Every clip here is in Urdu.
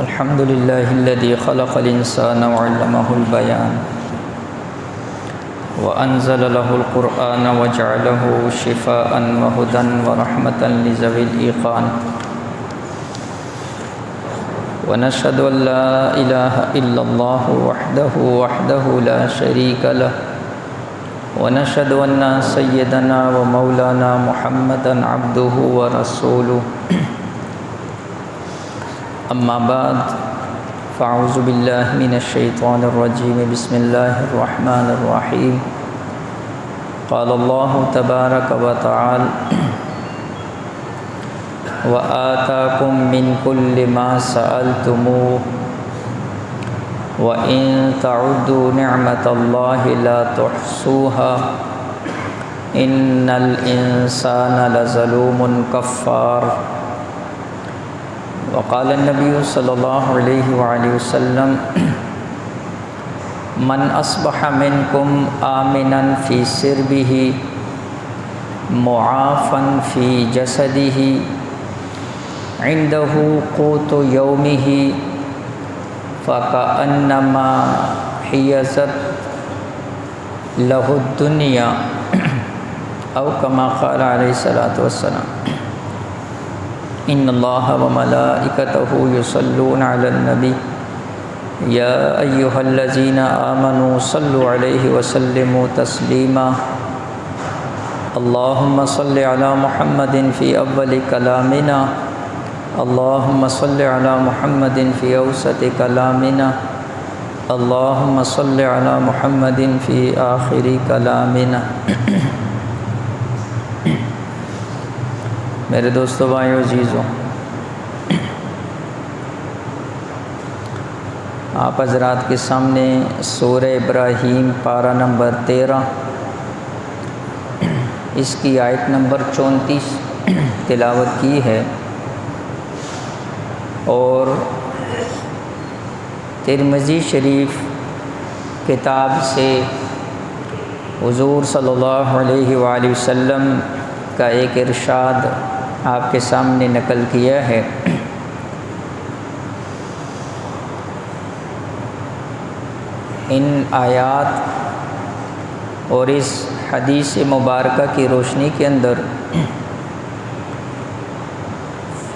الحمد لله الذي خلق الإنسان وعلمه البيان وأنزل له القرآن وجعله شفاء وهدى ورحمة لذوي الإيقان ونشهد أن لا إله إلا الله وحده لا شريك له ونشهد أن سيدنا ومولانا محمدا عبده ورسوله أما بعد فأعوذ بالله من الشيطان الرجيم بسم الله الرحمن الرحيم قال الله تبارك وتعالى وآتاكم من كل ما سألتموه وإن تعدوا نعمة الله لا تحصوها إن الإنسان لظلوم كفار وقال النبي صلى الله عليه وآله وسلم من أصبح منكم آمنا في سربه معافا في جسده عنده قوت يومه فكأنما حيزت له الدنيا أو كما قال عليه الصلاة والسلام إن الله وملائكته يصلون على النبي يا أيها الذين آمنوا صلوا عليه وسلموا تسليما اللهم صل على محمد في أول كلامنا اللهم صل على محمد في أوسط كلامنا اللهم صل على محمد في آخر كلامنا میرے دوستو بھائیو عزیزو، آپ حضرات کے سامنے سورہ ابراہیم پارہ نمبر 13 اس کی آیت نمبر 34 تلاوت کی ہے، اور ترمذی شریف کتاب سے حضور صلی اللہ علیہ وآلہ وسلم کا ایک ارشاد آپ کے سامنے نقل کیا ہے۔ ان آیات اور اس حدیث مبارکہ کی روشنی کے اندر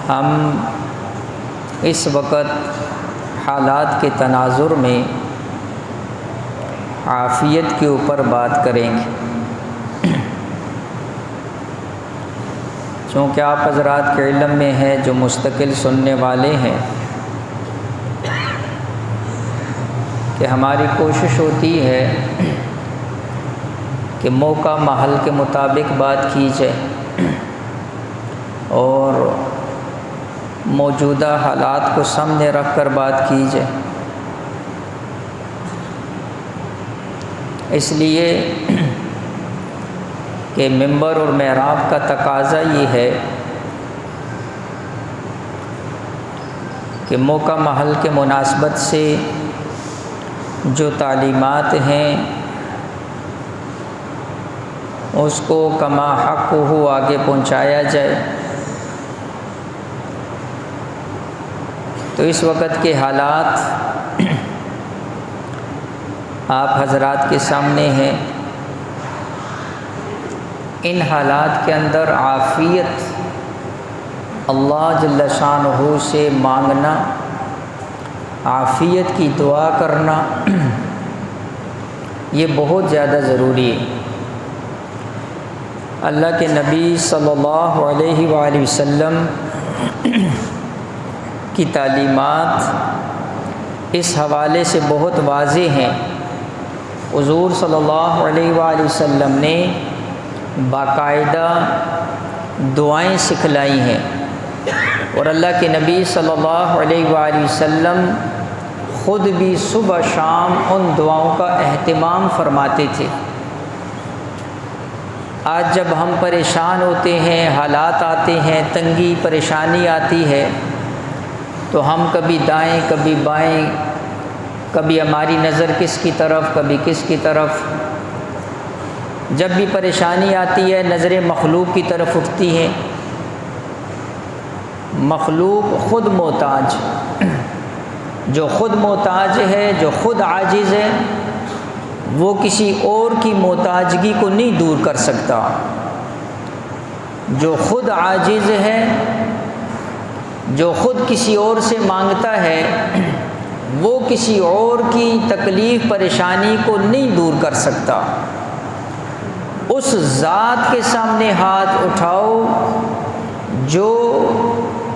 ہم اس وقت حالات کے تناظر میں عافیت کے اوپر بات کریں گے، چونکہ آپ حضرات کے علم میں ہے، جو مستقل سننے والے ہیں، کہ ہماری کوشش ہوتی ہے کہ موقع محل کے مطابق بات کی جائے اور موجودہ حالات کو سامنے رکھ کر بات کی جائے۔ اس لیے کہ ممبر اور محراب کا تقاضا یہ ہے کہ موقع محل کے مناسبت سے جو تعلیمات ہیں اس کو کما حق ہو آگے پہنچایا جائے۔ تو اس وقت کے حالات آپ حضرات کے سامنے ہیں، ان حالات کے اندر عافیت اللہ جل شانہ سے مانگنا، عافیت کی دعا کرنا، یہ بہت زیادہ ضروری ہے۔ اللہ کے نبی صلی اللہ علیہ وآلہ وسلم کی تعلیمات اس حوالے سے بہت واضح ہیں۔ حضور صلی اللہ علیہ وآلہ وسلم نے باقاعدہ دعائیں سکھلائی ہیں، اور اللہ کے نبی صلی اللہ علیہ وآلہ وسلم خود بھی صبح شام ان دعاؤں کا اہتمام فرماتے تھے۔ آج جب ہم پریشان ہوتے ہیں، حالات آتے ہیں، تنگی پریشانی آتی ہے، تو ہم کبھی دائیں کبھی بائیں، کبھی ہماری نظر کس کی طرف کبھی کس کی طرف، جب بھی پریشانی آتی ہے نظریں مخلوق کی طرف اٹھتی ہیں۔ مخلوق خود محتاج، جو خود محتاج ہے، جو خود عاجز ہے، وہ کسی اور کی محتاجگی کو نہیں دور کر سکتا۔ جو خود عاجز ہے، جو خود کسی اور سے مانگتا ہے، وہ کسی اور کی تکلیف پریشانی کو نہیں دور کر سکتا۔ اس ذات کے سامنے ہاتھ اٹھاؤ جو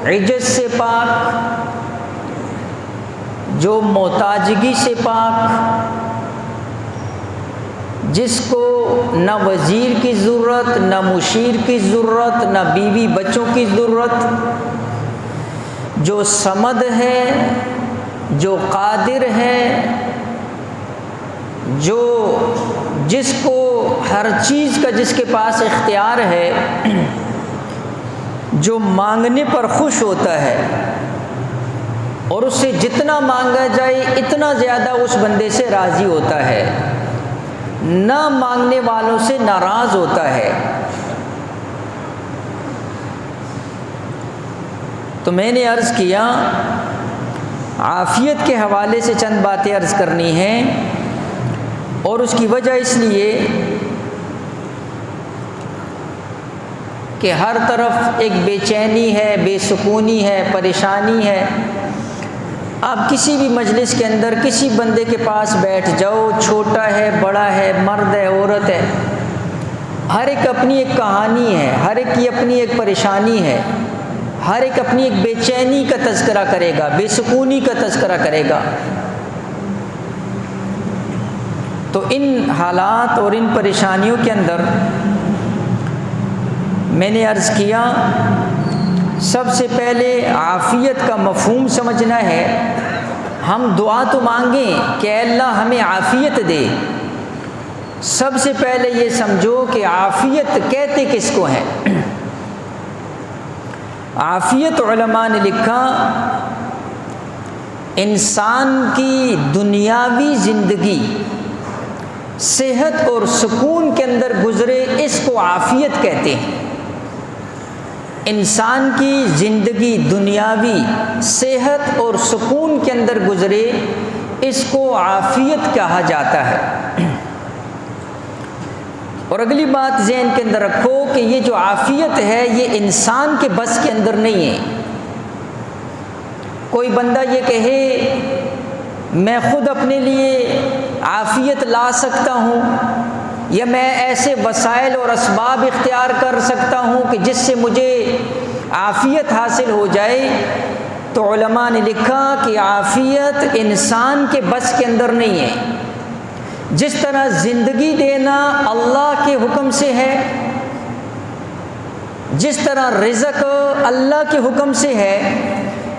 عجز سے پاک، جو محتاجگی سے پاک، جس کو نہ وزیر کی ضرورت، نہ مشیر کی ضرورت، نہ بیوی بچوں کی ضرورت، جو صمد ہے، جو قادر ہے، جس کو ہر چیز کا جس کے پاس اختیار ہے، جو مانگنے پر خوش ہوتا ہے اور اس سے جتنا مانگا جائے اتنا زیادہ اس بندے سے راضی ہوتا ہے، نہ مانگنے والوں سے ناراض ہوتا ہے۔ تو میں نے عرض کیا عافیت کے حوالے سے چند باتیں عرض کرنی ہیں، اور اس کی وجہ اس لیے کہ ہر طرف ایک بے چینی ہے، بے سکونی ہے، پریشانی ہے۔ آپ کسی بھی مجلس کے اندر کسی بندے کے پاس بیٹھ جاؤ، چھوٹا ہے، بڑا ہے، مرد ہے، عورت ہے، ہر ایک اپنی ایک کہانی ہے، ہر ایک کی اپنی ایک پریشانی ہے، ہر ایک اپنی ایک بے چینی کا تذکرہ کرے گا، بے سکونی کا تذکرہ کرے گا۔ تو ان حالات اور ان پریشانیوں کے اندر میں نے عرض کیا سب سے پہلے عافیت کا مفہوم سمجھنا ہے۔ ہم دعا تو مانگیں کہ اے اللہ ہمیں عافیت دے، سب سے پہلے یہ سمجھو کہ عافیت کہتے کس کو ہیں۔ عافیت علماء نے لکھا انسان کی دنیاوی زندگی صحت اور سکون کے اندر گزرے، اس کو عافیت کہتے ہیں۔ انسان کی زندگی دنیاوی صحت اور سکون کے اندر گزرے، اس کو عافیت کہا جاتا ہے۔ اور اگلی بات ذہن کے اندر رکھو کہ یہ جو عافیت ہے یہ انسان کے بس کے اندر نہیں ہے۔ کوئی بندہ یہ کہے میں خود اپنے لیے عافیت لا سکتا ہوں، یا میں ایسے وسائل اور اسباب اختیار کر سکتا ہوں کہ جس سے مجھے عافیت حاصل ہو جائے، تو علماء نے لکھا کہ عافیت انسان کے بس کے اندر نہیں ہے۔ جس طرح زندگی دینا اللہ کے حکم سے ہے، جس طرح رزق اللہ کے حکم سے ہے،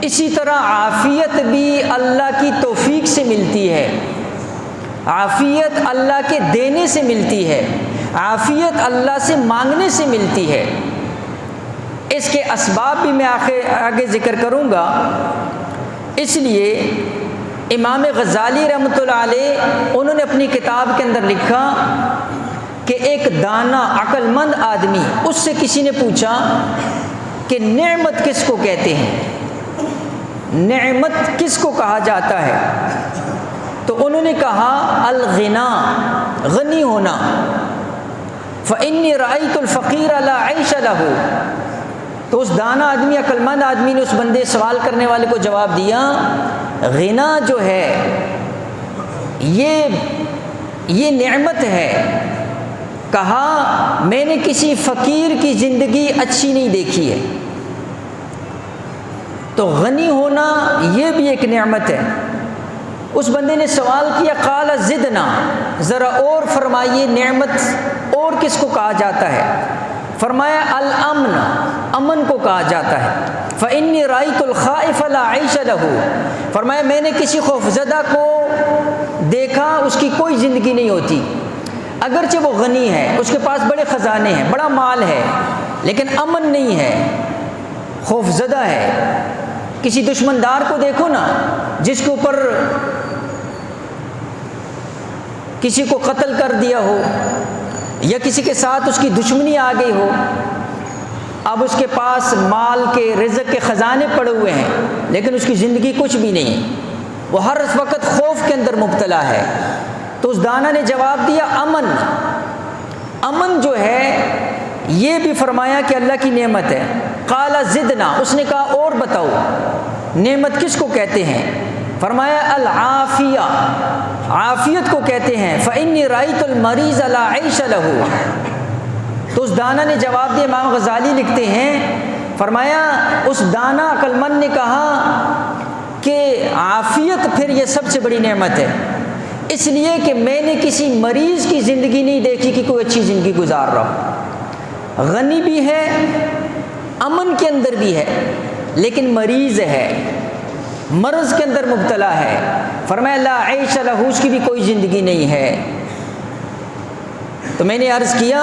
اسی طرح عافیت بھی اللہ کی توفیق سے ملتی ہے، عافیت اللہ کے دینے سے ملتی ہے، عافیت اللہ سے مانگنے سے ملتی ہے۔ اس کے اسباب بھی میں آگے ذکر کروں گا۔ اس لیے امام غزالی رحمۃ اللہ علیہ انہوں نے اپنی کتاب کے اندر لکھا کہ ایک دانا عقل مند آدمی، اس سے کسی نے پوچھا کہ نعمت کس کو کہتے ہیں، نعمت کس کو کہا جاتا ہے؟ تو انہوں نے کہا الغنا، غنی ہونا۔ فإني رأيت الفقير لا عيش له۔ تو اس دانا آدمی، عقل مند آدمی نے اس بندے سوال کرنے والے کو جواب دیا، غنا جو ہے یہ نعمت ہے۔ کہا میں نے کسی فقیر کی زندگی اچھی نہیں دیکھی ہے، تو غنی ہونا یہ بھی ایک نعمت ہے۔ اس بندے نے سوال کیا قال زدنا، ذرا اور فرمائیے نعمت اور کس کو کہا جاتا ہے؟ فرمایا الامن، امن کو کہا جاتا ہے۔ فإني رأيت الخائف لا عيش له، فرمایا میں نے کسی خوفزدہ کو دیکھا اس کی کوئی زندگی نہیں ہوتی، اگرچہ وہ غنی ہے، اس کے پاس بڑے خزانے ہیں، بڑا مال ہے، لیکن امن نہیں ہے، خوفزدہ ہے۔ کسی دشمندار کو دیکھو نا، جس کے اوپر کسی کو قتل کر دیا ہو یا کسی کے ساتھ اس کی دشمنی آ گئی ہو، اب اس کے پاس مال کے رزق کے خزانے پڑے ہوئے ہیں لیکن اس کی زندگی کچھ بھی نہیں، وہ ہر وقت خوف کے اندر مبتلا ہے۔ تو اس دانا نے جواب دیا امن۔ امن جو ہے یہ بھی فرمایا کہ اللہ کی نعمت ہے۔ قال زدنا، اس نے کہا اور بتاؤ نعمت کس کو کہتے ہیں؟ فرمایا العافیہ، عافیت کو کہتے ہیں۔ فإنی رأیت المریض لا عیش لہ، تو اس دانا نے جواب دیا، امام غزالی لکھتے ہیں فرمایا اس دانا عقل مند نے کہا کہ عافیت پھر یہ سب سے بڑی نعمت ہے، اس لیے کہ میں نے کسی مریض کی زندگی نہیں دیکھی کہ کوئی اچھی زندگی گزار رہا ہو۔ غنی بھی ہے، امن کے اندر بھی ہے، لیکن مریض ہے، مرض کے اندر مبتلا ہے۔ فرمایا لا عیش لہ، اس کی بھی کوئی زندگی نہیں ہے۔ تو میں نے عرض کیا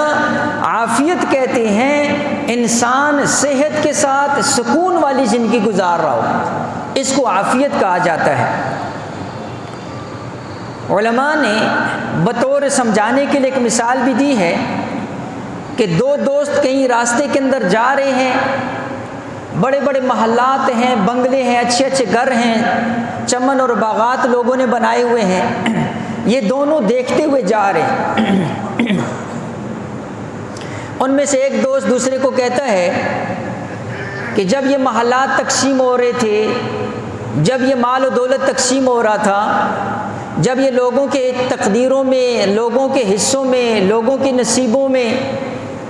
عافیت کہتے ہیں انسان صحت کے ساتھ سکون والی زندگی گزار رہا ہو، اس کو عافیت کہا جاتا ہے۔ علماء نے بطور سمجھانے کے لیے ایک مثال بھی دی ہے کہ دو دوست کہیں راستے کے اندر جا رہے ہیں، بڑے بڑے محلات ہیں، بنگلے ہیں، اچھے اچھے گھر ہیں، چمن اور باغات لوگوں نے بنائے ہوئے ہیں، یہ دونوں دیکھتے ہوئے جا رہے ہیں۔ ان میں سے ایک دوست دوسرے کو کہتا ہے کہ جب یہ محلات تقسیم ہو رہے تھے، جب یہ مال و دولت تقسیم ہو رہا تھا، جب یہ لوگوں کے تقدیروں میں، لوگوں کے حصوں میں، لوگوں کے نصیبوں میں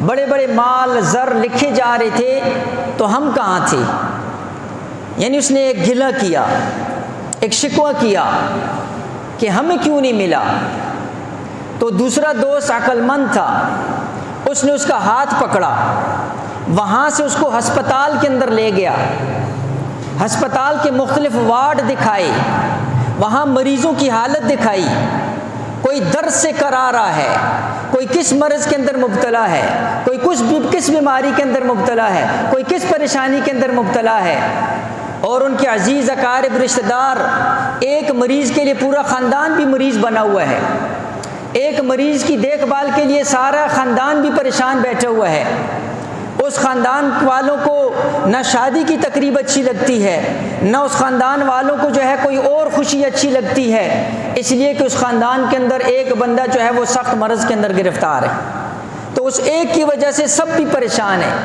بڑے بڑے مال زر لکھے جا رہے تھے تو ہم کہاں تھے؟ یعنی اس نے ایک گلہ کیا، ایک شکوہ کیا کہ ہمیں کیوں نہیں ملا۔ تو دوسرا دوست عقل مند تھا، اس نے اس کا ہاتھ پکڑا، وہاں سے اس کو ہسپتال کے اندر لے گیا، ہسپتال کے مختلف وارڈ دکھائے، وہاں مریضوں کی حالت دکھائی، کوئی درد سے کرا رہا ہے، کوئی کس مرض کے اندر مبتلا ہے، کوئی کس بیماری کے اندر مبتلا ہے، کوئی کس پریشانی کے اندر مبتلا ہے، اور ان کے عزیز اقارب رشتہ دار، ایک مریض کے لیے پورا خاندان بھی مریض بنا ہوا ہے، ایک مریض کی دیکھ بھال کے لیے سارا خاندان بھی پریشان بیٹھا ہوا ہے۔ اس خاندان والوں کو نہ شادی کی تقریب اچھی لگتی ہے، نہ اس خاندان والوں کو جو ہے کوئی اور خوشی اچھی لگتی ہے، اس لیے کہ اس خاندان کے اندر ایک بندہ جو ہے وہ سخت مرض کے اندر گرفتار ہے، تو اس ایک کی وجہ سے سب بھی پریشان ہیں۔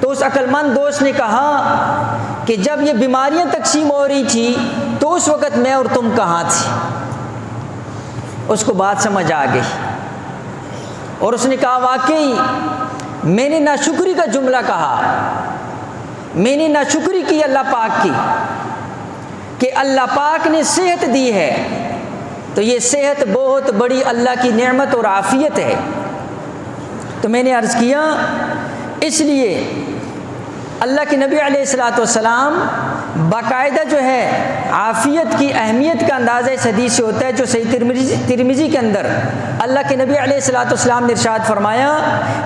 تو اس عقل مند دوست نے کہا کہ جب یہ بیماریاں تقسیم ہو رہی تھی تو اس وقت میں اور تم کہاں تھی؟ اس کو بات سمجھ آ گئی، اور اس نے کہا واقعی میں نے ناشکری کا جملہ کہا، میں نے ناشکری کی اللہ پاک کی کہ اللہ پاک نے صحت دی ہے، تو یہ صحت بہت بڑی اللہ کی نعمت اور عافیت ہے۔ تو میں نے عرض کیا اس لیے اللہ کے نبی علیہ الصلوۃ والسلام باقاعدہ جو ہے عافیت کی اہمیت کا اندازہ اس حدیث سے ہوتا ہے جو صحیح ترمذی کے اندر اللہ کے نبی علیہ الصلوۃ والسلام نے ارشاد فرمایا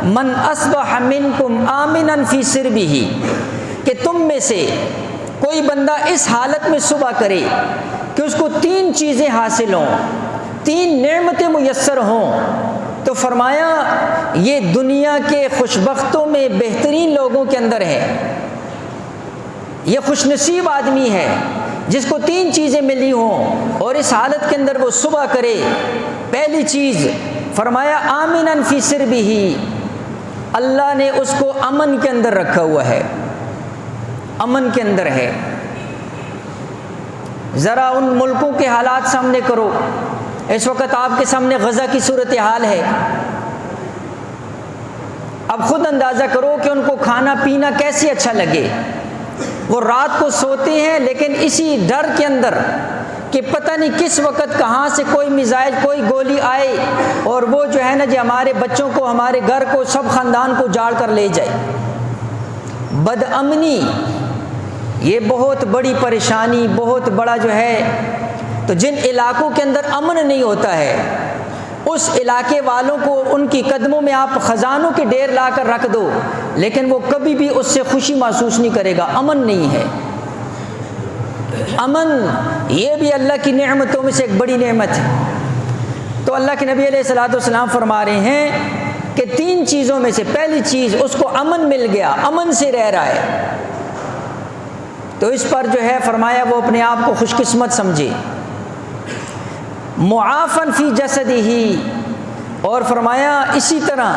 من اصبح منکم آمنا فی سربہ، کہ تم میں سے کوئی بندہ اس حالت میں صبح کرے کہ اس کو 3 چیزیں حاصل ہوں، 3 نعمتیں میسر ہوں، تو فرمایا یہ دنیا کے خوشبختوں میں بہترین لوگوں کے اندر ہے، یہ خوش نصیب آدمی ہے جس کو 3 چیزیں ملی ہوں اور اس حالت کے اندر وہ صبح کرے۔ پہلی چیز فرمایا آمنا فی سربہ، اللہ نے اس کو امن کے اندر رکھا ہوا ہے، امن کے اندر ہے۔ ذرا ان ملکوں کے حالات سامنے کرو، اس وقت آپ کے سامنے غزہ کی صورتحال ہے، اب خود اندازہ کرو کہ ان کو کھانا پینا کیسے اچھا لگے، وہ رات کو سوتے ہیں لیکن اسی ڈر کے اندر کہ پتہ نہیں کس وقت کہاں سے کوئی میزائل کوئی گولی آئے اور وہ جو ہے نا جی ہمارے بچوں کو ہمارے گھر کو سب خاندان کو جاڑ کر لے جائے۔ بد امنی یہ بہت بڑی پریشانی، بہت بڑا جو ہے، تو جن علاقوں کے اندر امن نہیں ہوتا ہے اس علاقے والوں کو ان کی قدموں میں آپ خزانوں کے ڈھیر لا کر رکھ دو لیکن وہ کبھی بھی اس سے خوشی محسوس نہیں کرے گا، امن نہیں ہے۔ امن یہ بھی اللہ کی نعمتوں میں سے ایک بڑی نعمت ہے۔ تو اللہ کے نبی علیہ الصلوۃ والسلام فرما رہے ہیں کہ 3 چیزوں میں سے پہلی چیز اس کو امن مل گیا، امن سے رہ رہا ہے۔ تو اس پر جو ہے فرمایا وہ اپنے آپ کو خوش قسمت سمجھے۔ معافن فی جسدہ، اور فرمایا اسی طرح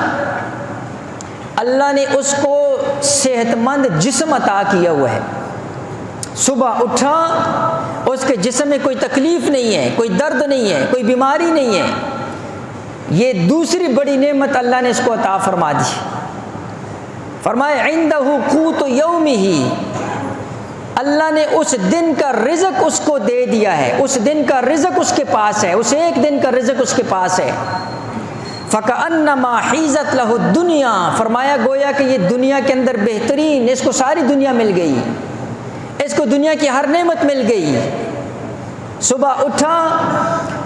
اللہ نے اس کو صحت مند جسم عطا کیا ہوا ہے۔ صبح اٹھا اس کے جسم میں کوئی تکلیف نہیں ہے، کوئی درد نہیں ہے، کوئی بیماری نہیں ہے۔ یہ دوسری بڑی نعمت اللہ نے اس کو عطا فرما دی۔ فرمایا عندہ قوت یومہ، اللہ نے اس دن کا رزق اس کو دے دیا ہے، اس دن کا رزق اس کے پاس ہے، اس ایک دن کا رزق اس کے پاس ہے۔ فَكَأَنَّمَا حِيزَتْ لَهُ الدُّنْيَا، فرمایا گویا کہ یہ دنیا کے اندر بہترین، اس کو ساری دنیا مل گئی، اس کو دنیا کی ہر نعمت مل گئی۔ صبح اٹھا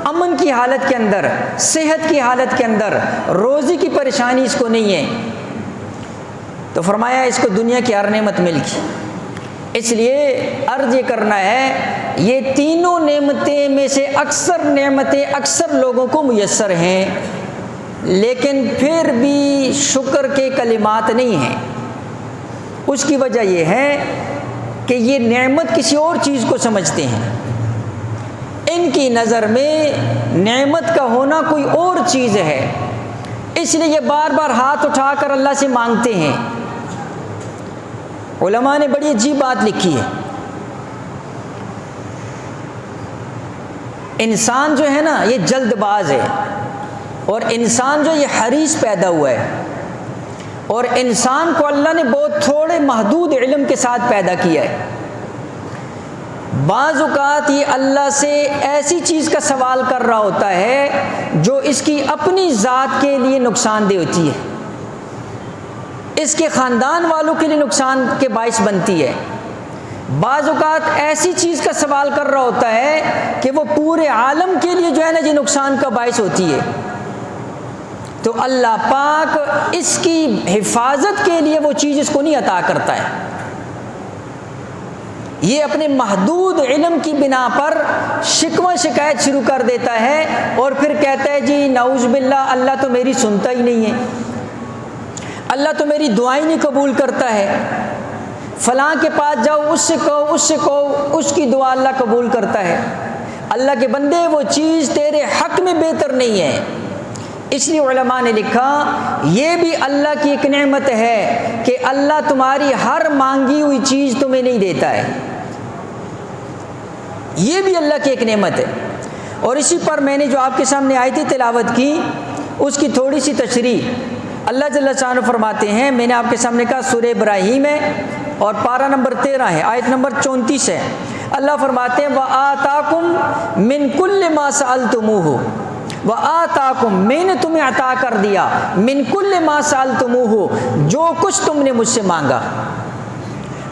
امن کی حالت کے اندر، صحت کی حالت کے اندر، روزی کی پریشانی اس کو نہیں ہے، تو فرمایا اس کو دنیا کی ہر نعمت مل گئی۔ اس لیے عرض یہ کرنا ہے، یہ تینوں نعمتیں میں سے اکثر نعمتیں اکثر لوگوں کو میسر ہیں، لیکن پھر بھی شکر کے کلمات نہیں ہیں۔ اس کی وجہ یہ ہے کہ یہ نعمت کسی اور چیز کو سمجھتے ہیں، ان کی نظر میں نعمت کا ہونا کوئی اور چیز ہے، اس لیے یہ بار بار ہاتھ اٹھا کر اللہ سے مانگتے ہیں۔ علماء نے بڑی عجیب بات لکھی ہے، انسان جو ہے نا یہ جلد باز ہے، اور انسان جو یہ حریص پیدا ہوا ہے، اور انسان کو اللہ نے بہت تھوڑے محدود علم کے ساتھ پیدا کیا ہے۔ بعض اوقات یہ اللہ سے ایسی چیز کا سوال کر رہا ہوتا ہے جو اس کی اپنی ذات کے لیے نقصان دہ ہوتی ہے، اس کے خاندان والوں کے لیے نقصان کے باعث بنتی ہے۔ بعض اوقات ایسی چیز کا سوال کر رہا ہوتا ہے کہ وہ پورے عالم کے لیے جو ہے نا جی نقصان کا باعث ہوتی ہے، تو اللہ پاک اس کی حفاظت کے لیے وہ چیز اس کو نہیں عطا کرتا ہے۔ یہ اپنے محدود علم کی بنا پر شکوہ شکایت شروع کر دیتا ہے، اور پھر کہتا ہے جی نعوذ باللہ اللہ تو میری سنتا ہی نہیں ہے، اللہ تو میری دعائیں نہیں قبول کرتا ہے، فلاں کے پاس جاؤ اس سے کہو اس سے کہو اس کی دعا اللہ قبول کرتا ہے۔ اللہ کے بندے وہ چیز تیرے حق میں بہتر نہیں ہے۔ اس لیے علماء نے لکھا یہ بھی اللہ کی ایک نعمت ہے کہ اللہ تمہاری ہر مانگی ہوئی چیز تمہیں نہیں دیتا ہے، یہ بھی اللہ کی ایک نعمت ہے۔ اور اسی پر میں نے جو آپ کے سامنے آیت تلاوت کی اس کی تھوڑی سی تشریح اللہ جل شانہ فرماتے ہیں، میں نے آپ کے سامنے کہا سورہ ابراہیم ہے اور پارہ نمبر 13 ہے، آیت نمبر 34 ہے۔ اللہ فرماتے ہیں وَآتَاكُم مِّن كُلِّ مَا سَأَلْتُمُوهُ، وَآتَاكُم میں نے تمہیں عطا کر دیا، مِن كُلِّ مَا سَأَلْتُمُوهُ جو کچھ تم نے مجھ سے مانگا۔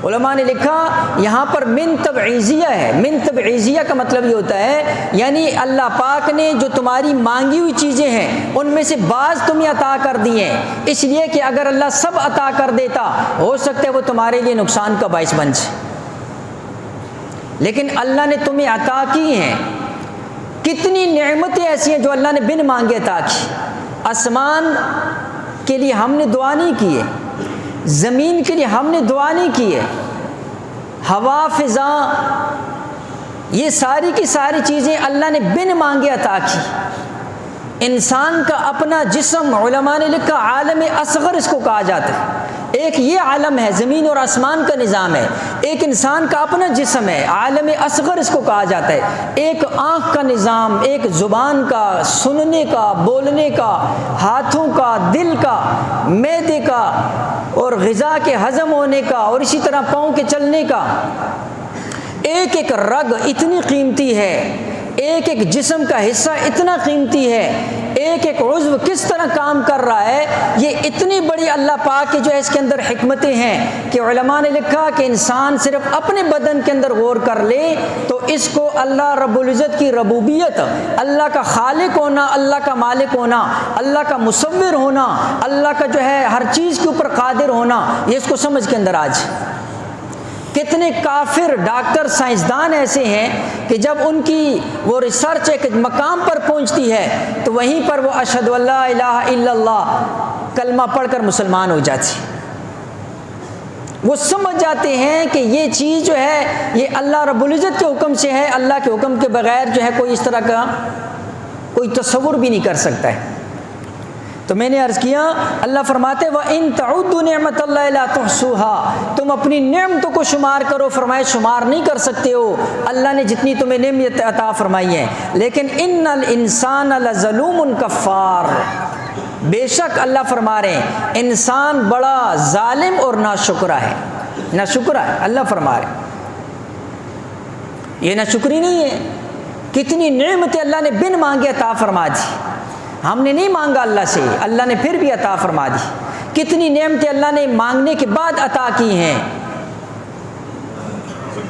علماء نے لکھا یہاں پر من تبعیضیہ ہے، من تبعیضیہ کا مطلب یہ ہوتا ہے یعنی اللہ پاک نے جو تمہاری مانگی ہوئی چیزیں ہیں ان میں سے بعض تمہیں عطا کر دی ہیں، اس لیے کہ اگر اللہ سب عطا کر دیتا ہو سکتا ہے وہ تمہارے لیے نقصان کا باعث بن جائے، لیکن اللہ نے تمہیں عطا کی ہیں۔ کتنی نعمتیں ایسی ہیں جو اللہ نے بن مانگے عطا کی۔ آسمان کے لیے ہم نے دعا نہیں کی ہے، زمین کے لیے ہم نے دعا نہیں کی ہے، ہوا فضا یہ ساری کی ساری چیزیں اللہ نے بن مانگے عطا کی۔ انسان کا اپنا جسم علماء نے لکھا عالم اصغر اس کو کہا جاتا ہے، ایک یہ عالم ہے زمین اور آسمان کا نظام ہے، ایک انسان کا اپنا جسم ہے عالم اصغر اس کو کہا جاتا ہے، ایک آنکھ کا نظام، ایک زبان کا، سننے کا، بولنے کا، ہاتھوں کا، دل کا، معدے کا اور غذا کے ہضم ہونے کا، اور اسی طرح پاؤں کے چلنے کا۔ ایک ایک رگ اتنی قیمتی ہے، ایک ایک جسم کا حصہ اتنا قیمتی ہے، ایک ایک عضو کس طرح کام کر رہا ہے، یہ اتنی بڑی اللہ پاک کی جو ہے اس کے اندر حکمتیں ہیں کہ علماء نے لکھا کہ انسان صرف اپنے بدن کے اندر غور کر لے تو اس کو اللہ رب العزت کی ربوبیت، اللہ کا خالق ہونا، اللہ کا مالک ہونا، اللہ کا مصور ہونا، اللہ کا جو ہے ہر چیز کے اوپر قادر ہونا، یہ اس کو سمجھ کے اندر آ جائے۔ کتنے کافر ڈاکٹر سائنسدان ایسے ہیں کہ جب ان کی وہ ریسرچ ایک مقام پر پہنچتی ہے تو وہیں پر وہ اشہد ان لا الہ الا اللہ کلمہ پڑھ کر مسلمان ہو جاتی۔ وہ سمجھ جاتے ہیں کہ یہ چیز جو ہے یہ اللہ رب العزت کے حکم سے ہے، اللہ کے حکم کے بغیر جو ہے کوئی اس طرح کا کوئی تصور بھی نہیں کر سکتا ہے۔ تو میں نے عرض کیا اللہ فرماتے وَإِن تَعُدُّوا نِعْمَةَ اللَّهِ لَا تُحْصُوهَا، تم اپنی نعمتوں کو شمار کرو، فرمائے شمار نہیں کر سکتے ہو اللہ نے جتنی تمہیں نعمت عطا فرمائی ہے، لیکن اِنَّ الْإِنسَانَ لَظَلُومٌ کَفَّارٌ، بے شک اللہ فرما رہے ہیں انسان بڑا ظالم اور ناشکرا ہے، ناشکرا ہے۔ اللہ فرما رہے یہ ناشکری نہیں ہے، کتنی نعمتیں اللہ نے بن مانگے عطا فرما دی، ہم نے نہیں مانگا اللہ سے، اللہ نے پھر بھی عطا فرما دی۔ کتنی نعمتیں اللہ نے مانگنے کے بعد عطا کی ہیں۔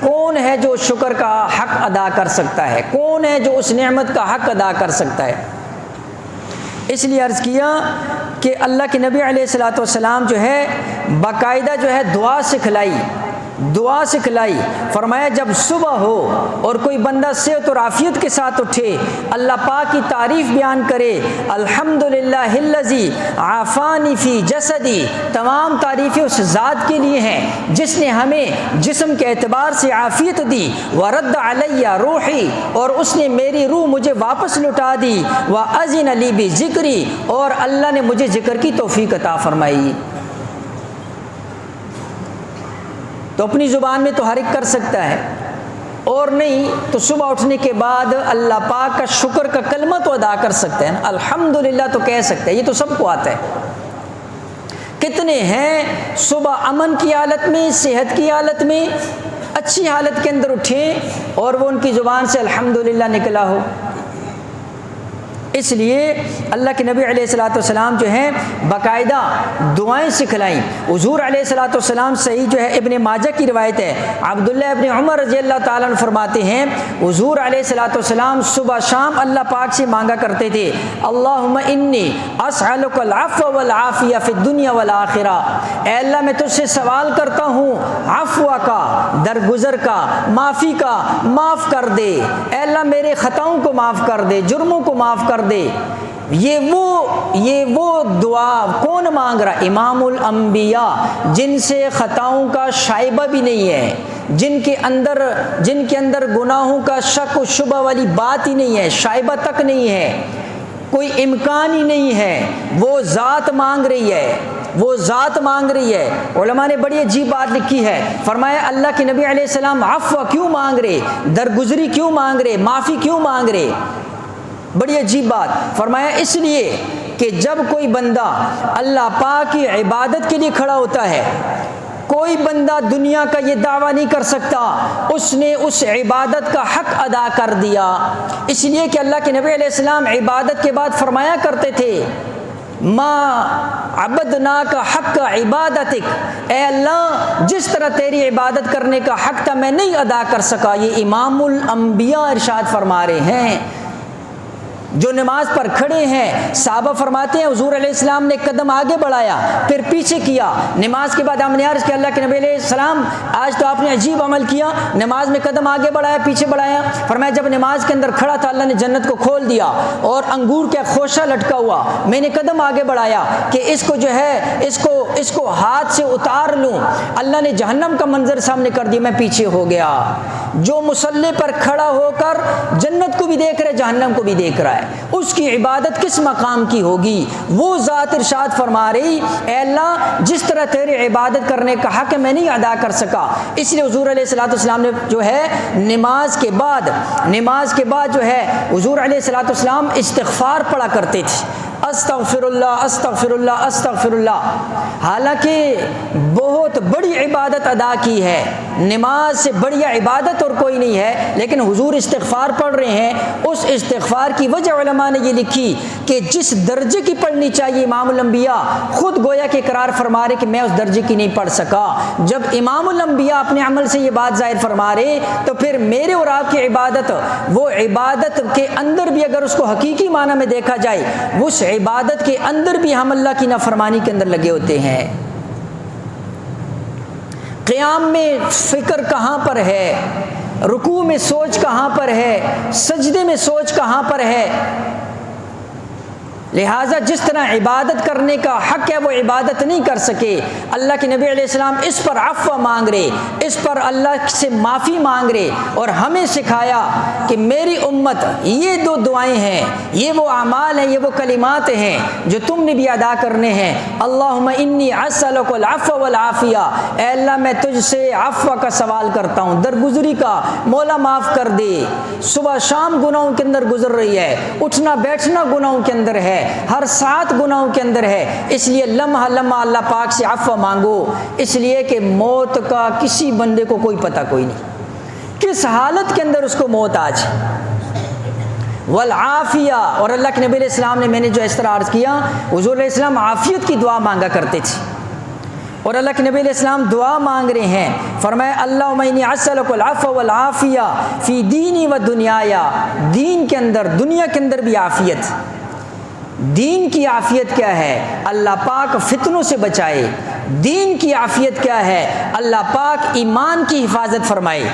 کون ہے جو شکر کا حق ادا کر سکتا ہے؟ کون ہے جو اس نعمت کا حق ادا کر سکتا ہے؟ اس لیے عرض کیا کہ اللہ کے نبی علیہ الصلوۃ والسلام جو ہے باقاعدہ جو ہے دعا سکھلائی، فرمایا جب صبح ہو اور کوئی بندہ صحت اور عافیت کے ساتھ اٹھے اللہ پاک کی تعریف بیان کرے، الحمدللہ الذی عافانی فی جسدی، تمام تعریفیں اس ذات کے لیے ہیں جس نے ہمیں جسم کے اعتبار سے عافیت دی، ورد علی روحی، اور اس نے میری روح مجھے واپس لوٹا دی، واذن لی بذکری، اور اللہ نے مجھے ذکر کی توفیق عطا فرمائی۔ تو اپنی زبان میں تو ہر ایک کر سکتا ہے، اور نہیں تو صبح اٹھنے کے بعد اللہ پاک کا شکر کا کلمہ تو ادا کر سکتے ہیں، الحمدللہ تو کہہ سکتے ہیں، یہ تو سب کو آتا ہے۔ کتنے ہیں صبح امن کی حالت میں، صحت کی حالت میں، اچھی حالت کے اندر اٹھیں اور وہ ان کی زبان سے الحمدللہ نکلا ہو۔ اس لیے اللہ کے نبی علیہ الصلوۃ والسلام جو ہیں باقاعدہ دعائیں سکھلائیں۔ حضور علیہ الصلوۃ والسلام صحیح جو ہے ابن ماجہ کی روایت ہے، عبداللہ ابن عمر رضی اللہ تعالیٰ عنہ فرماتے ہیں حضور علیہ الصلوۃ والسلام صبح شام اللہ پاک سے مانگا کرتے تھے، اللہم انی اسألک العفو والعافیہ فی الدنیا والآخرہ، اے اللہ میں تجھ سے سوال کرتا ہوں عفو کا، درگزر کا، معافی کا، معاف کر دے، اے اللہ میرے خطاؤں کو معاف کر دے، جرموں کو معاف کر دے۔ یہ وہ دعا کون مانگ رہا؟ امام الانبیاء، جن سے خطاؤں کا شائبہ بھی نہیں ہے، جن کے اندر گناہوں کا شک و شبہ والی بات ہی نہیں ہے، شائبہ تک نہیں ہے، کوئی امکان ہی نہیں ہے، وہ ذات مانگ رہی ہے۔ علماء نے بڑی عجیب بات لکھی ہے، فرمایا اللہ کے نبی علیہ السلام عفو کیوں مانگ رہے، درگزری کیوں مانگ رہے، معافی کیوں مانگ رہے؟ بڑی عجیب بات، فرمایا اس لیے کہ جب کوئی بندہ اللہ پاک کی عبادت کے لیے کھڑا ہوتا ہے، کوئی بندہ دنیا کا یہ دعویٰ نہیں کر سکتا اس نے اس عبادت کا حق ادا کر دیا، اس لیے کہ اللہ کے نبی علیہ السلام عبادت کے بعد فرمایا کرتے تھے ما عبدناک حق عبادتک، اے اللہ جس طرح تیری عبادت کرنے کا حق تھا میں نہیں ادا کر سکا۔ یہ امام الانبیاء ارشاد فرما رہے ہیں جو نماز پر کھڑے ہیں۔ صحابہ فرماتے ہیں حضور علیہ السلام نے قدم آگے بڑھایا پھر پیچھے کیا، نماز کے بعد ہم نے عرض کیا اللہ کے نبی علیہ السلام آج تو آپ نے عجیب عمل کیا، نماز میں قدم آگے بڑھایا پیچھے بڑھایا۔ فرمایا جب نماز کے اندر کھڑا تھا اللہ نے جنت کو کھول دیا اور انگور کا خوشہ لٹکا ہوا، میں نے قدم آگے بڑھایا کہ اس کو جو ہے اس کو ہاتھ سے اتار لوں، اللہ نے جہنم کا منظر سامنے کر دیا، میں پیچھے ہو گیا۔ جو مصلی پر کھڑا ہو کر جنت کو بھی دیکھ رہا ہے جہنم کو بھی دیکھ رہا ہے، اس کی عبادت کس مقام کی ہوگی؟ وہ ذات ارشاد فرما رہی اے اللہ جس طرح تیری عبادت کرنے کا حق میں نہیں ادا کر سکا، اس لیے حضور علیہ الصلوۃ والسلام نے جو ہے نماز کے بعد جو ہے حضور علیہ الصلوۃ والسلام استغفار پڑھا کرتے تھے، استغفر اللہ استغفر اللہ استغفر اللہ۔ حالانکہ بہت بڑی عبادت ادا کی ہے، نماز سے بڑی عبادت اور کوئی نہیں ہے، لیکن حضور استغفار پڑھ رہے ہیں۔ اس استغفار کی وجہ علماء نے یہ لکھی کہ جس درجے کی پڑھنی چاہیے امام الانبیاء خود گویا کہ اقرار فرما رہے کہ میں اس درجے کی نہیں پڑھ سکا۔ جب امام الانبیاء اپنے عمل سے یہ بات ظاہر فرما رہے تو پھر میرے اور آپ کی عبادت، وہ عبادت کے اندر بھی اگر اس کو حقیقی معنی میں دیکھا جائے اس عبادت کے اندر بھی ہم اللہ کی نافرمانی کے اندر لگے ہوتے ہیں۔ قیام میں فکر کہاں پر ہے، رکوع میں سوچ کہاں پر ہے، سجدے میں سوچ کہاں پر ہے؟ لہٰذا جس طرح عبادت کرنے کا حق ہے وہ عبادت نہیں کر سکے، اللہ کے نبی علیہ السلام اس پر عفو مانگ رہے، اس پر اللہ سے معافی مانگ رہے، اور ہمیں سکھایا کہ میری امت یہ دو دعائیں ہیں، یہ وہ اعمال ہیں، یہ وہ کلمات ہیں جو تم نے بھی ادا کرنے ہیں۔ اللہم انی اسألک العفو والعافیہ، اے اللہ میں تجھ سے عفو کا سوال کرتا ہوں، درگزری کا، مولا معاف کر دے۔ صبح شام گناہوں کے اندر گزر رہی ہے، اٹھنا بیٹھنا گناہوں کے اندر ہے، ہر ساتھ گناہوں کے اندر ہے، اس لیے لمحہ لمحہ اللہ پاک سے عفو مانگو، اس لیے کہ موت کا کسی بندے کو کوئی پتہ کوئی نہیں، کس حالت کے اندر اس کو موت آ جائے۔ والعافیہ، اور اللہ کے نبی علیہ السلام نے، میں نے جو اس طرح عرض کیا، حضور علیہ السلام عافیت کی دعا مانگا کرتے تھے، اور اللہ کے نبی علیہ السلام دعا مانگ رہے ہیں، فرمایا اللہم انی اسألک العفو والعافیہ فی دینی و دنیایا، دین کے اندر، دنیا کے اندر بھی عافیت۔ دین کی عافیت کیا ہے؟ اللہ پاک فتنوں سے بچائے۔ دین کی عافیت کیا ہے؟ اللہ پاک ایمان کی حفاظت فرمائے۔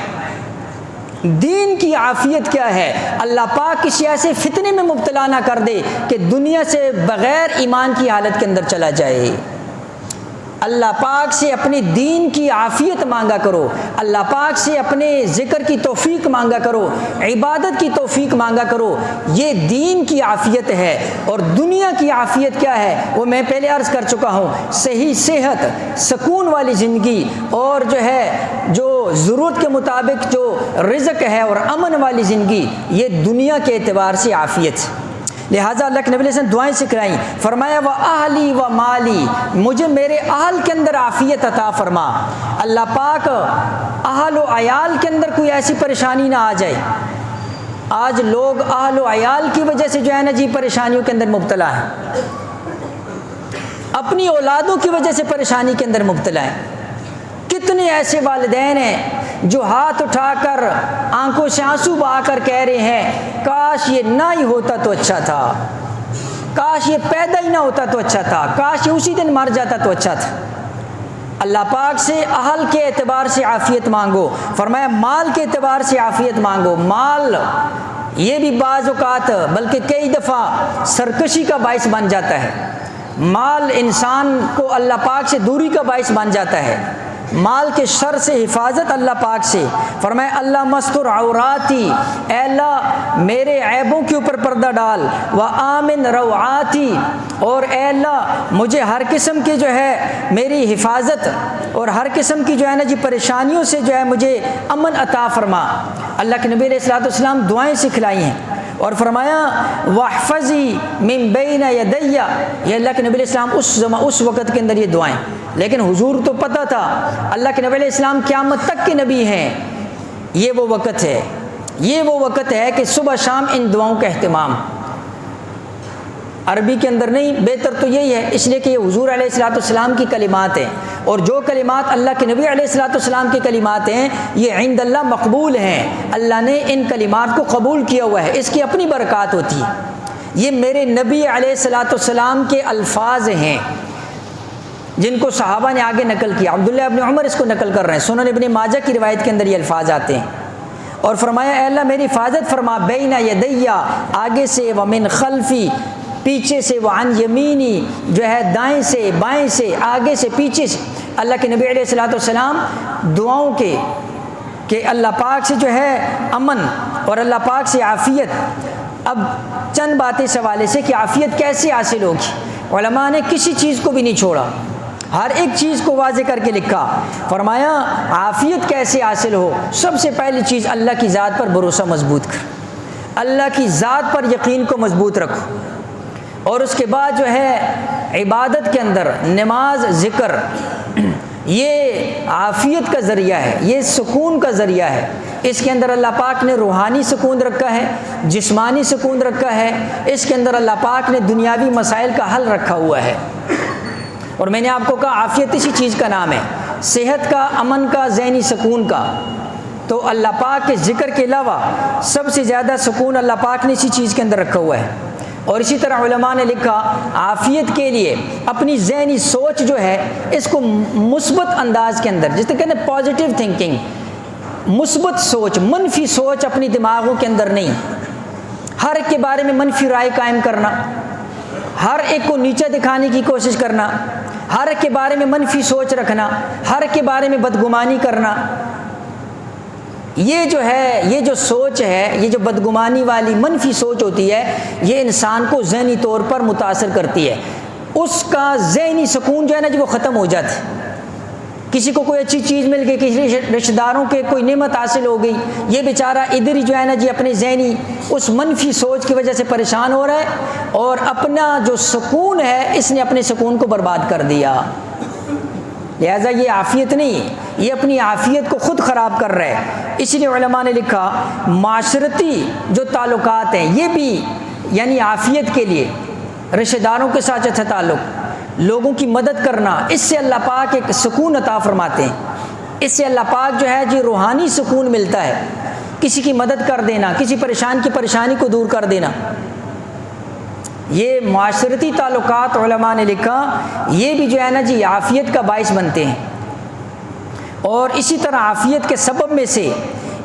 دین کی عافیت کیا ہے؟ اللہ پاک کسی ایسے فتنے میں مبتلا نہ کر دے کہ دنیا سے بغیر ایمان کی حالت کے اندر چلا جائے۔ اللہ پاک سے اپنے دین کی عافیت مانگا کرو، اللہ پاک سے اپنے ذکر کی توفیق مانگا کرو، عبادت کی توفیق مانگا کرو، یہ دین کی عافیت ہے۔ اور دنیا کی عافیت کیا ہے؟ وہ میں پہلے عرض کر چکا ہوں، صحیح صحت، سکون والی زندگی، اور جو ہے جو ضرورت کے مطابق جو رزق ہے اور امن والی زندگی، یہ دنیا کے اعتبار سے عافیت۔ لہٰذا اللہ کے نبی علیہ السلام دعائیں سکھلائیں، فرمایا وَأَهْلِي وَمَالِي، مجھے میرے اہل کے اندر عافیت عطا فرما۔ اللہ پاک اہل و عیال کے اندر کوئی ایسی پریشانی نہ آ جائے۔ آج لوگ اہل و عیال کی وجہ سے جو ہے نا جی پریشانیوں کے اندر مبتلا ہیں، اپنی اولادوں کی وجہ سے پریشانی کے اندر مبتلا ہیں۔ کتنے ایسے والدین ہیں جو ہاتھ اٹھا کر آنکھوں سے آنسو بہا کر کہہ رہے ہیں کاش یہ نہ ہی ہوتا تو اچھا تھا، کاش یہ پیدا ہی نہ ہوتا تو اچھا تھا، کاش یہ اسی دن مر جاتا تو اچھا تھا۔ اللہ پاک سے اہل کے اعتبار سے عافیت مانگو، فرمایا مال کے اعتبار سے عافیت مانگو۔ مال یہ بھی بعض اوقات بلکہ کئی دفعہ سرکشی کا باعث بن جاتا ہے، مال انسان کو اللہ پاک سے دوری کا باعث بن جاتا ہے۔ مال کے شر سے حفاظت اللہ پاک سے، فرمایا اللہ مستر عوراتی، اے اللہ میرے عیبوں کے اوپر پردہ ڈال، وآمن روعاتی، اور اے اللہ مجھے ہر قسم کی جو ہے میری حفاظت اور ہر قسم کی جو ہے نا جی پریشانیوں سے جو ہے مجھے امن عطا فرما۔ اللہ کے نبی علیہ الصلوۃ والسلام دعائیں سکھلائی ہیں، اور فرمایا واحفظی من بین یدی، یہ اللہ کے نبی علیہ السلام اس وقت کے اندر یہ دعائیں، لیکن حضور تو پتہ تھا اللہ کے نبی علیہ السلام قیامت تک کے نبی ہیں۔ یہ وہ وقت ہے، یہ وہ وقت ہے کہ صبح شام ان دعاؤں کا اہتمام۔ عربی کے اندر نہیں، بہتر تو یہی ہے، اس لیے کہ یہ حضور علیہ الصلوۃ والسلام کی کلمات ہیں، اور جو کلمات اللہ کے نبی علیہ الصلوۃ والسلام کی کلمات ہیں یہ عند اللہ مقبول ہیں، اللہ نے ان کلمات کو قبول کیا ہوا ہے، اس کی اپنی برکات ہوتی ہے۔ یہ میرے نبی علیہ الصلوۃ والسلام کے الفاظ ہیں جن کو صحابہ نے آگے نقل کیا، عبداللہ ابن عمر اس کو نقل کر رہے ہیں، سنن ابن ماجہ کی روایت کے اندر یہ الفاظ آتے ہیں، اور فرمایا اے اللہ میری حفاظت فرما، بین یدیّ آگے سے، ومن خلفی پیچھے سے، وعن یمینی جو ہے دائیں سے بائیں سے، آگے سے پیچھے سے۔ اللہ کے نبی علیہ الصلوۃ والسلام دعاؤں کے کہ اللہ پاک سے جو ہے امن اور اللہ پاک سے عافیت۔ اب چند باتیں اس حوالے سے کہ عافیت کیسے حاصل ہوگی، علماء نے کسی چیز کو بھی نہیں چھوڑا، ہر ایک چیز کو واضح کر کے لکھا۔ فرمایا عافیت کیسے حاصل ہو، سب سے پہلی چیز اللہ کی ذات پر بھروسہ مضبوط کر، اللہ کی ذات پر یقین کو مضبوط رکھو، اور اس کے بعد جو ہے عبادت کے اندر نماز ذکر، یہ عافیت کا ذریعہ ہے، یہ سکون کا ذریعہ ہے۔ اس کے اندر اللہ پاک نے روحانی سکون رکھا ہے، جسمانی سکون رکھا ہے، اس کے اندر اللہ پاک نے دنیاوی مسائل کا حل رکھا ہوا ہے۔ اور میں نے آپ کو کہا عافیت اسی چیز کا نام ہے، صحت کا، امن کا، ذہنی سکون کا۔ تو اللہ پاک کے ذکر کے علاوہ سب سے زیادہ سکون اللہ پاک نے اسی چیز کے اندر رکھا ہوا ہے۔ اور اسی طرح علماء نے لکھا عافیت کے لیے اپنی ذہنی سوچ جو ہے اس کو مثبت انداز کے اندر، جس طرح کہتے ہیں پازیٹیو تھنکنگ، مثبت سوچ، منفی سوچ اپنی دماغوں کے اندر نہیں، ہر ایک کے بارے میں منفی رائے قائم کرنا، ہر ایک کو نیچے دکھانے کی کوشش کرنا، ہر ایک کے بارے میں منفی سوچ رکھنا، ہر ایک کے بارے میں بدگمانی کرنا، یہ جو ہے، یہ جو سوچ ہے، یہ جو بدگمانی والی منفی سوچ ہوتی ہے، یہ انسان کو ذہنی طور پر متاثر کرتی ہے۔ اس کا ذہنی سکون جو ہے نا جی وہ ختم ہو جاتا ہے۔ کسی کو کوئی اچھی چیز مل گئی، کسی رشتہ داروں کے کوئی نعمت حاصل ہو گئی، یہ بیچارہ ادھر ہی جو ہے نا جی اپنے ذہنی اس منفی سوچ کی وجہ سے پریشان ہو رہا ہے، اور اپنا جو سکون ہے اس نے اپنے سکون کو برباد کر دیا۔ لہٰذا یہ عافیت نہیں، یہ اپنی عافیت کو خود خراب کر رہا ہے۔ اس لیے علماء نے لکھا معاشرتی جو تعلقات ہیں یہ بھی یعنی عافیت کے لیے، رشتہ داروں کے ساتھ اچھا تعلق، لوگوں کی مدد کرنا، اس سے اللہ پاک ایک سکون عطا فرماتے ہیں۔ اس سے اللہ پاک جو ہے جی روحانی سکون ملتا ہے، کسی کی مدد کر دینا، کسی پریشان کی پریشانی کو دور کر دینا۔ یہ معاشرتی تعلقات علماء نے لکھا یہ بھی جو ہے نا جی عافیت کا باعث بنتے ہیں۔ اور اسی طرح عافیت کے سبب میں سے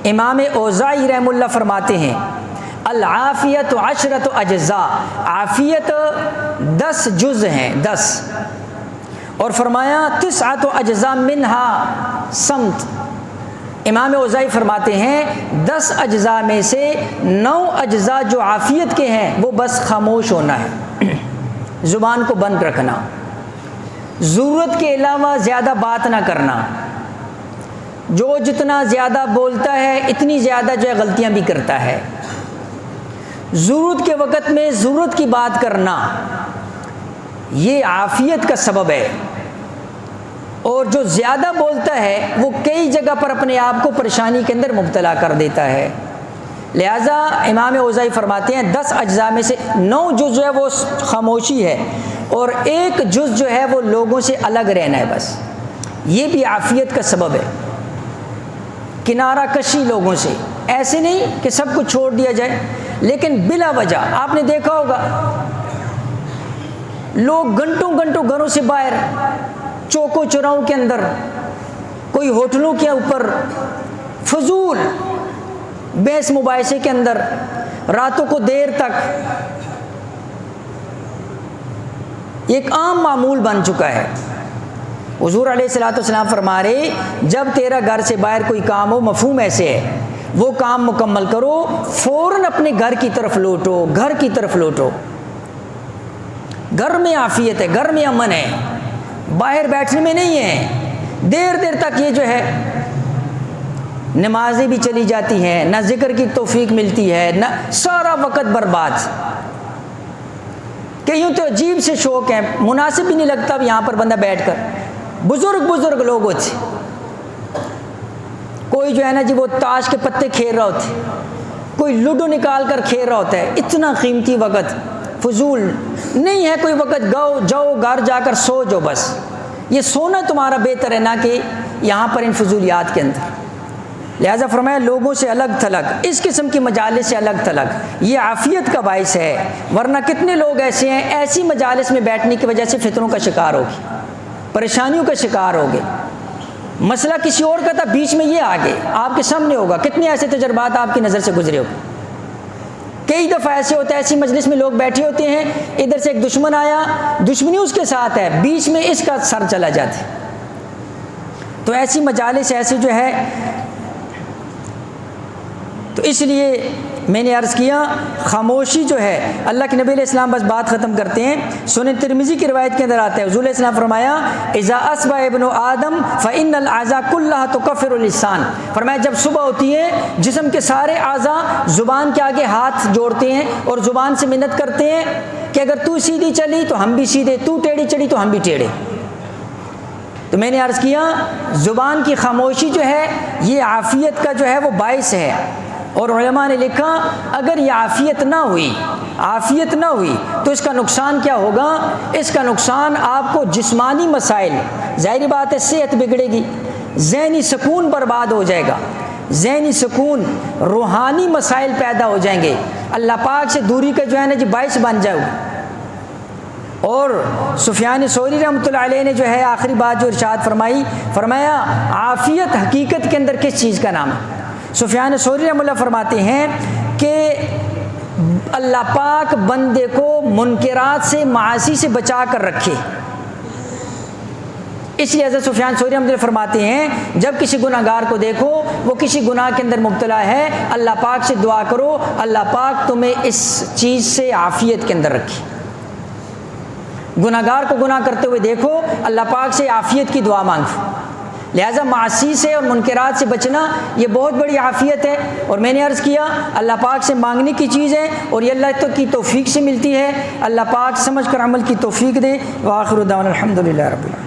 امام اوزاعی رحمہ اللہ فرماتے ہیں العافیت عشرۃ اجزاء، عافیت 10 جز ہیں، 10، اور فرمایا 9 اجزاء منہا صمت۔ امام اوزاعی فرماتے ہیں 10 اجزاء میں سے 9 اجزاء جو عافیت کے ہیں وہ بس خاموش ہونا ہے، زبان کو بند رکھنا، ضرورت کے علاوہ زیادہ بات نہ کرنا۔ جو جتنا زیادہ بولتا ہے اتنی زیادہ جو ہے غلطیاں بھی کرتا ہے۔ ضرورت کے وقت میں ضرورت کی بات کرنا یہ عافیت کا سبب ہے، اور جو زیادہ بولتا ہے وہ کئی جگہ پر اپنے آپ کو پریشانی کے اندر مبتلا کر دیتا ہے۔ لہٰذا امام اوزاعی فرماتے ہیں 10 اجزاء میں سے 9 جز جو ہے وہ خاموشی ہے، اور 1 جز جو ہے وہ لوگوں سے الگ رہنا ہے بس، یہ بھی عافیت کا سبب ہے۔ کنارہ کشی لوگوں سے، ایسے نہیں کہ سب کچھ چھوڑ دیا جائے، لیکن بلا وجہ آپ نے دیکھا ہوگا لوگ گھنٹوں گھنٹوں گھروں سے باہر، چوکوں چوراہوں کے اندر، کوئی ہوٹلوں کے اوپر فضول بحث مباحثے کے اندر راتوں کو دیر تک، ایک عام معمول بن چکا ہے۔ حضور علیہ الصلوۃ والسلام فرما رہے جب تیرا گھر سے باہر کوئی کام ہو، مفہوم ایسے ہے وہ کام مکمل کرو، فوراً اپنے گھر کی طرف لوٹو، گھر کی طرف لوٹو۔ گھر میں عافیت ہے، گھر میں امن ہے، باہر بیٹھنے میں نہیں ہے۔ دیر دیر تک یہ جو ہے نمازیں بھی چلی جاتی ہیں، نہ ذکر کی توفیق ملتی ہے، نہ سارا وقت برباد۔ کہیں تو عجیب سے شوق ہے، مناسب بھی نہیں لگتا اب یہاں پر بندہ بیٹھ کر۔ بزرگ لوگ ہوتے، کوئی جو ہے نا جی وہ تاش کے پتے کھیل رہا ہوتا ہے، کوئی لوڈو نکال کر کھیل رہا ہوتا ہے۔ اتنا قیمتی وقت فضول نہیں ہے، کوئی وقت جاؤ گھر جا کر سو جو، بس یہ سونا تمہارا بہتر ہے نہ کہ یہاں پر ان فضولیات کے اندر۔ لہذا فرمایا لوگوں سے الگ تھلگ، اس قسم کی مجالس سے الگ تھلگ، یہ عافیت کا باعث ہے۔ ورنہ کتنے لوگ ایسے ہیں ایسی مجالس میں بیٹھنے کی وجہ سے فتنوں کا شکار ہوگی، پریشانیوں کا شکار ہوگے۔ مسئلہ کسی اور کا تھا، بیچ میں یہ آگے آپ کے سامنے ہوگا۔ کتنے ایسے تجربات آپ کی نظر سے گزرے ہوگے۔ کئی دفعہ ایسے ہوتا ہے ایسی مجلس میں لوگ بیٹھے ہوتے ہیں، ادھر سے ایک دشمن آیا، دشمنی اس کے ساتھ ہے، بیچ میں اس کا سر چلا جاتا ہے۔ تو ایسی مجالس ایسی جو ہے، تو اس لیے میں نے عرض کیا خاموشی جو ہے، اللہ کے نبی علیہ السلام بس بات ختم کرتے ہیں، سنن ترمذی کی روایت کے اندر آتا ہے حضور علیہ السلام فرمایا اذا اصبح ابن آدم فإن الأعضاء كلها تكفر اللسان، فرمایا جب صبح ہوتی ہے جسم کے سارے اعضاء زبان کے آگے ہاتھ جوڑتے ہیں اور زبان سے منت کرتے ہیں کہ اگر تو سیدھی چلی تو ہم بھی سیدھے، تو ٹیڑھی چلی تو ہم بھی ٹیڑھے۔ تو میں نے عرض کیا زبان کی خاموشی جو ہے یہ عافیت کا جو ہے وہ باعث ہے، اور علماء نے لکھا اگر یہ عافیت نہ ہوئی تو اس کا نقصان کیا ہوگا؟ اس کا نقصان آپ کو جسمانی مسائل، ظاہری بات ہے صحت بگڑے گی، ذہنی سکون برباد ہو جائے گا، ذہنی سکون، روحانی مسائل پیدا ہو جائیں گے، اللہ پاک سے دوری کا جو ہے نا جی باعث بن جائے گا۔ اور سفیان ثوری رحمۃ اللہ علیہ نے جو ہے آخری بات جو ارشاد فرمایا عافیت حقیقت کے اندر کس چیز کا نام ہے؟ سفیان ثوری رحمۃ اللہ فرماتے ہیں کہ اللہ پاک بندے کو منکرات سے، معاصی سے بچا کر رکھے۔ اس لیے حضرت سفیان ثوری رحمۃ اللہ فرماتے ہیں جب کسی گناہ گار کو دیکھو وہ کسی گناہ کے اندر مبتلا ہے، اللہ پاک سے دعا کرو اللہ پاک تمہیں اس چیز سے عافیت کے اندر رکھے۔ گناہ گار کو گناہ کرتے ہوئے دیکھو، اللہ پاک سے عافیت کی دعا مانگو۔ لہٰذا معاصی سے اور منکرات سے بچنا یہ بہت بڑی عافیت ہے، اور میں نے عرض کیا اللہ پاک سے مانگنے کی چیز ہے، اور یہ اللہ کی توفیق سے ملتی ہے۔ اللہ پاک سمجھ کر عمل کی توفیق دے۔ وآخر دعوانا الحمدللہ رب العالمین۔